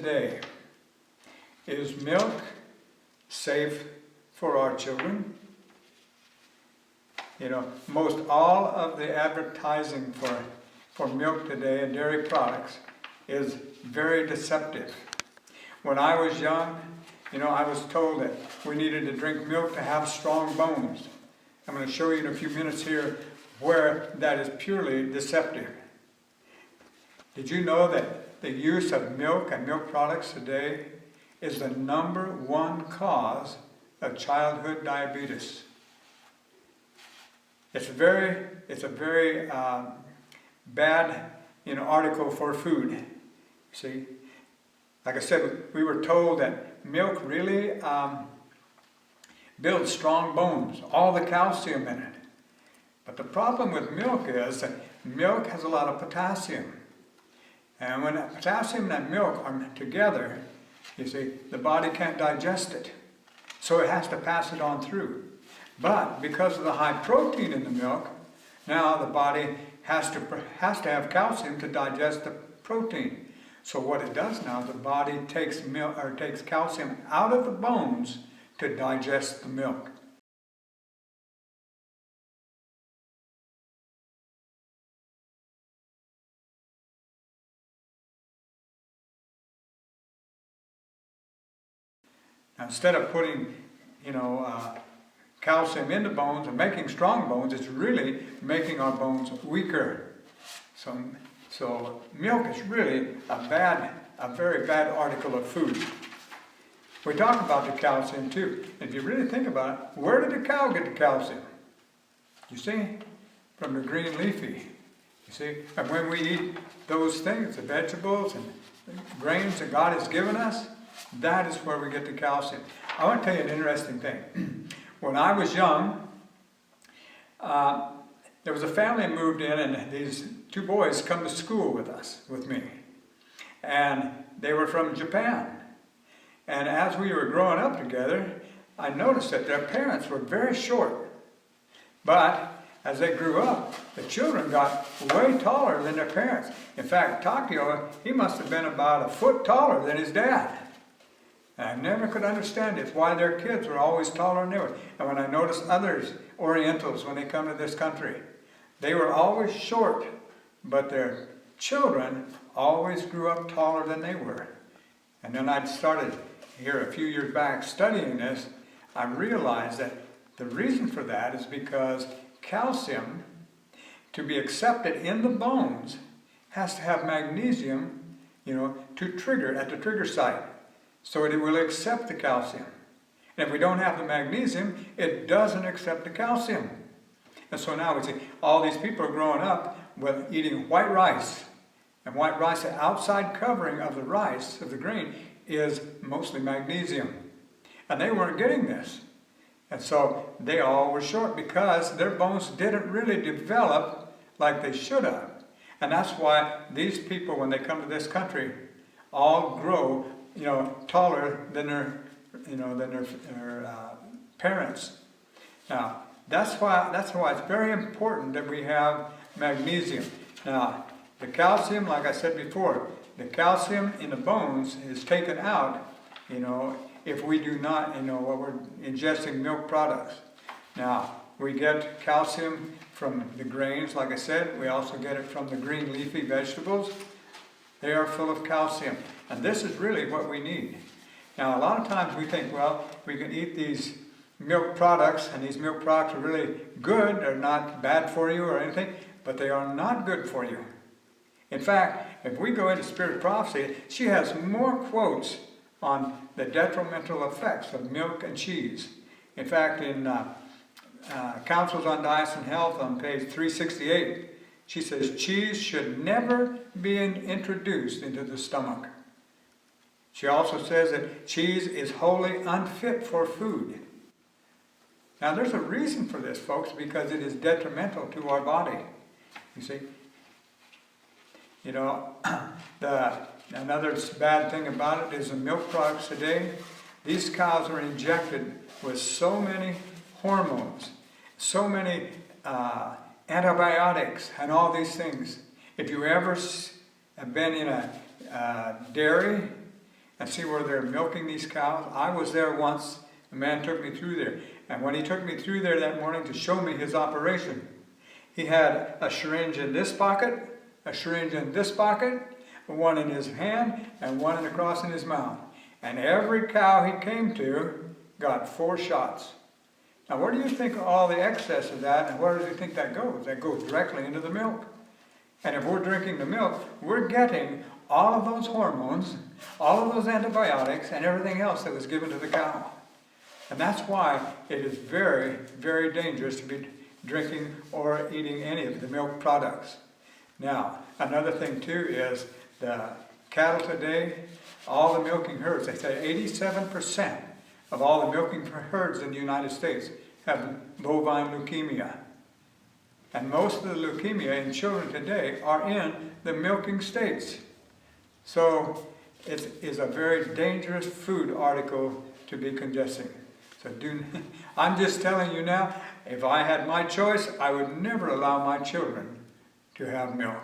today. Is milk safe for our children? You know, most all of the advertising for milk today and dairy products is very deceptive. When I was young, you know, I was told that we needed to drink milk to have strong bones. I'm going to show you in a few minutes here where that is purely deceptive. Did you know that the use of milk and milk products today is the #1 cause of childhood diabetes? It's a very bad, you know, article for food. See, like I said, we were told that milk really builds strong bones, all the calcium in it. But the problem with milk is that milk has a lot of potassium. And when potassium and milk are together, you see, the body can't digest it. So it has to pass it on through. But because of the high protein in the milk, now the body has to have calcium to digest the protein. So what it does now, the body takes calcium out of the bones to digest the milk. Now, instead of putting, you know, calcium into bones and making strong bones, it's really making our bones weaker. So milk is really a very bad article of food. We talk about the calcium too. If you really think about it, where did the cow get the calcium? You see? From the green leafy. You see? And when we eat those things, the vegetables and the grains that God has given us, that is where we get the calcium. I want to tell you an interesting thing. When I was young, there was a family moved in, and these 2 boys come to school with me. And they were from Japan. And as we were growing up together, I noticed that their parents were very short. But as they grew up, the children got way taller than their parents. In fact, Takio, he must have been about 1 foot taller than his dad. And I never could understand it, why their kids were always taller than they were. And when I noticed others, Orientals, when they come to this country, they were always short, but their children always grew up taller than they were. And then I started here a few years back studying this. I realized that the reason for that is because calcium, to be accepted in the bones, has to have magnesium, you know, to trigger at the trigger site, so it will accept the calcium. And if we don't have the magnesium, it doesn't accept the calcium. And so now we see all these people are growing up with eating white rice. And white rice, the outside covering of the rice, of the grain, is mostly magnesium. And they weren't getting this. And so they all were short because their bones didn't really develop like they should have. And that's why these people, when they come to this country, all grow, you know, taller than their parents. Now, that's why it's very important that we have magnesium. Now, the calcium, like I said before, the calcium in the bones is taken out, you know, if we do not, you know, what we're ingesting milk products. Now, we get calcium from the grains, like I said. We also get it from the green leafy vegetables. They are full of calcium. And this is really what we need. Now, a lot of times we think, well, we can eat these milk products, and these milk products are really good. They're not bad for you or anything, but they are not good for you. In fact, if we go into Spirit of Prophecy, she has more quotes on the detrimental effects of milk and cheese. In fact, in Counsels on Diets and Health on page 368, she says cheese should never be introduced into the stomach. She also says that cheese is wholly unfit for food. Now, there's a reason for this, folks, because it is detrimental to our body. You see? You know, another bad thing about it is the milk products today. These cows are injected with so many hormones, so many antibiotics, and all these things. If you ever have been in a dairy, and see where they're milking these cows. I was there once. The man took me through there. And when he took me through there that morning to show me his operation, he had a syringe in this pocket, a syringe in this pocket, one in his hand, and one across in his mouth. And every cow he came to got 4 shots. Now where do you think all the excess of that, and where do you think that goes? That goes directly into the milk. And if we're drinking the milk, we're getting all of those hormones, all of those antibiotics, and everything else that was given to the cow. And that's why it is very, very dangerous to be drinking or eating any of the milk products. Now, another thing too is the cattle today, all the milking herds, they say 87% of all the milking herds in the United States have bovine leukemia. And most of the leukemia in children today are in the milking states. So it is a very dangerous food article to be congesting. So I'm just telling you now, if I had my choice, I would never allow my children to have milk.